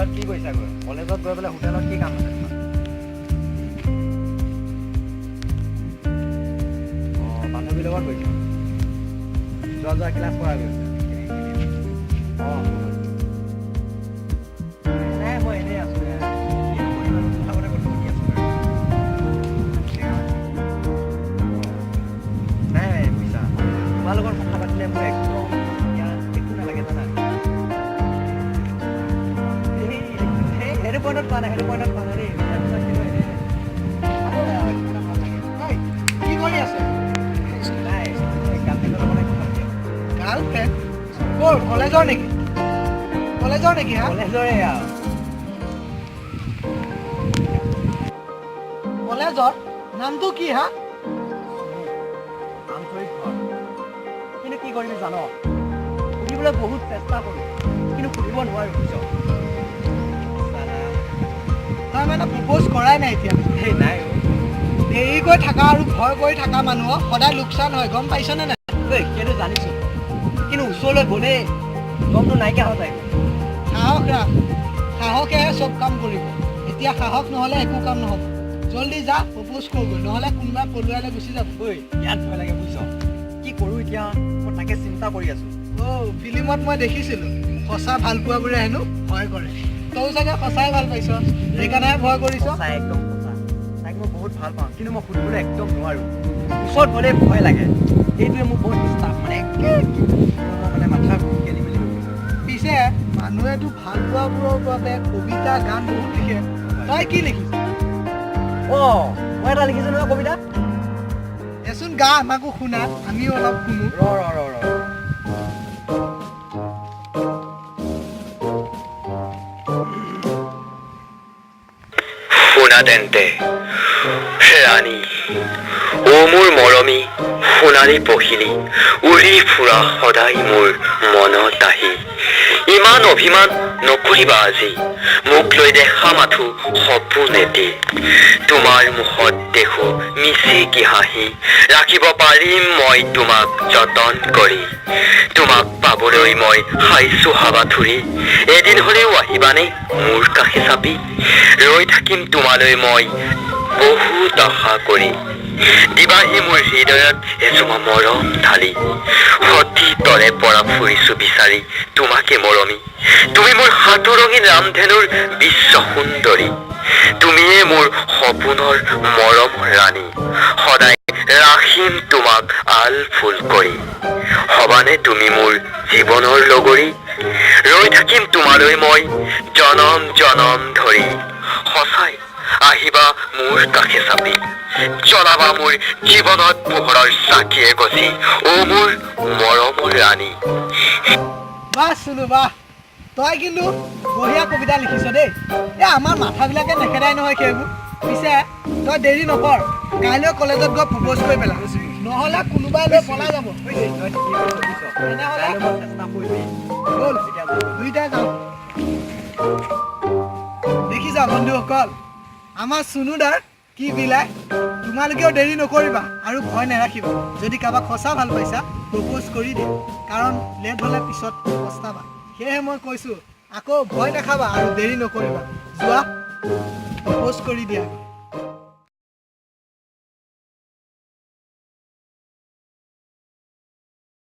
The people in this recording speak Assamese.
কলেজত কি কৰিছা গৈ? কলেজত গৈ পেলাই হোটেলত কি কাম আছে তোমাৰ? অঁ বান্ধৱীৰ লগত গৈছা? যোৱা ক্লাছ কৰা গৈছে? অঁ নাই মই এনেই আছোঁ। কথা কথা শুনি আছোঁ নাই বুজিছা, তোমাৰ লগত কথা পাতিলে মোৰ একদম এতিয়া একো নালাগে জানা। সেইটো পইণ্টত পোৱা নাই, সেইটো পইণ্টত পোৱা নাই দেই। কি কৰি আছে? নাই গাৰ্লফ্ৰেণ্ডৰ লগত কথা পাতি আছোঁ। গাৰ্লফ্ৰেণ্ড? ক'ৰ কলেজৰ নেকি? কলেজৰ নেকি হা? কলেজৰে আৰু কলেজৰ নামটো কি হা? আন্তৰিক ঘৰ। কিন্তু কি কৰিবি জান, সুধিবলৈ বহুত চেষ্টা কৰোঁ কিন্তু সুধিব নোৱাৰোঁ বুজিছ। তই মানে প্ৰপ'জ কৰাই নাই এতিয়া? সেই নাই দেৰিকৈ থাকা আৰু ভয় কৰি থকা মানুহৰ সদায় লোকচান হয়, গম পাইছনে নাই? সেইটো জানিছোঁ, কিন্তু ওচৰলৈ গ'লেই দমটো নাইকিয়া হৈ যায়। সাহস ৰাখ, সাহসেহে চব কাম কৰিব। এতিয়া সাহস নহ'লে একো কাম নহ'ব। জল্দি যা প্ৰপ'জ কৰগৈ, নহ'লে কোনোবা পলুৱাইলৈ গুচি যাব। ইয়াত ভয় লাগে বুজিছ। কি কৰোঁ এতিয়া মই তাকে চিন্তা কৰি আছোঁ। ফিল্মত মই দেখিছিলোঁ সঁচা ভাল পোৱাবোৰে হেনো ভয় কৰে। তয়ো চাগে সঁচাই ভাল পাইছ, সেইকাৰণেহে ভয় কৰিছ। সঁচা একদম সঁচা, তাইক মই বহুত ভাল পাওঁ কিন্তু মই সুধিবলৈ একদম নোৱাৰোঁ। ওচৰত গ'লেই ভয় লাগে। এইটোৱে মোক বহুত ডিষ্টাৰ্ব মানে মানে মাথা খেলি মেলি হৈ গৈছে। পিছে মানুহেতো ভাল পোৱাবোৰৰ বাবে কবিতা গান বহুত লিখে, তই কি লিখিছ? অঁ মই এটা লিখিছোঁ নহয় কবিতা। দেচোন গা, আমাকো শুনা, আমিও অলপ শুনো। ৰ শুনা তেন্তে ৰাণী, অ মোৰ মৰমী সোণালী পহিলী, উৰি ফুৰা সদায় মোৰ মনত আহি। ইমান অভিমান নকৰিবা আজি, মোক লৈ দেখা মাথো সপোন এটি। তোমাৰ মুখত দেখো মিচিকি হাঁহি, ৰাখিব পাৰিম মই তোমাক যতন কৰি। তোমাক পাবলৈ মই খাইছো হাবাথুৰি, এদিন হ'লেও আহিবানে মোৰ কাষে চাপি? ৰৈ থাকিম তোমালৈ মই বহুত আশা কৰি। দিবাহি মোৰ হৃদয়ত এজোপা মৰম ঢালি, সতী তলে পৰা ফুৰিছো বিচাৰি তোমাকে মৰমী। তুমি মোৰ হাতৰ ৰঙীন ৰামধেনুৰ বিশ্ব সুন্দৰী, তুমিয়ে মোৰ সপোনৰ মৰম ৰাণী। সদায় ৰাখিম তোমাক আল ফুল কৰি, হবানে তুমি মোৰ জীৱনৰ লগৰী? ৰৈ থাকিম তোমালৈ মই জনম জনম ধৰি, সঁচাই আহিবা মোৰ কাষে চাপি। জ্বলাবা মোৰ জীৱনত পোহৰৰ চাকিয়ে গছি, অ মোৰ মৰমৰ ৰাণী। বাহ চুনু বাহ, তই কিন্তু বঢ়িয়া কবিতা লিখিছ দেই। আমাৰ মাথাবিলাকে নেখেদাই নহয় সেইবোৰ। পিছে তই দেৰি নকৰ, কাইলৈ কলেজত গৈ প্ৰপ'জ কৰি পেলা, নহ'লে কোনোবাই লৈ পলাই যাব। তেনেহ'লে ব'ল দুইটাই যাওঁ। দেখিছা বন্ধুসকল, আমাৰ চুনুদাৰ কি বিলাই। তোমালোকেও দেৰি নকৰিবা আৰু ভয় নাৰাখিবা। যদি কাৰোবাক সঁচা ভাল পাইছা প্ৰপ'জ কৰি দিয়া, কাৰণ লেট হ'লে পিছত পস্তাবা। সেয়েহে মই কৈছোঁ, আকৌ ভয় নাখাবা আৰু দেৰি নকৰিবা। যোৱা প্ৰপ'জ কৰি দিয়া।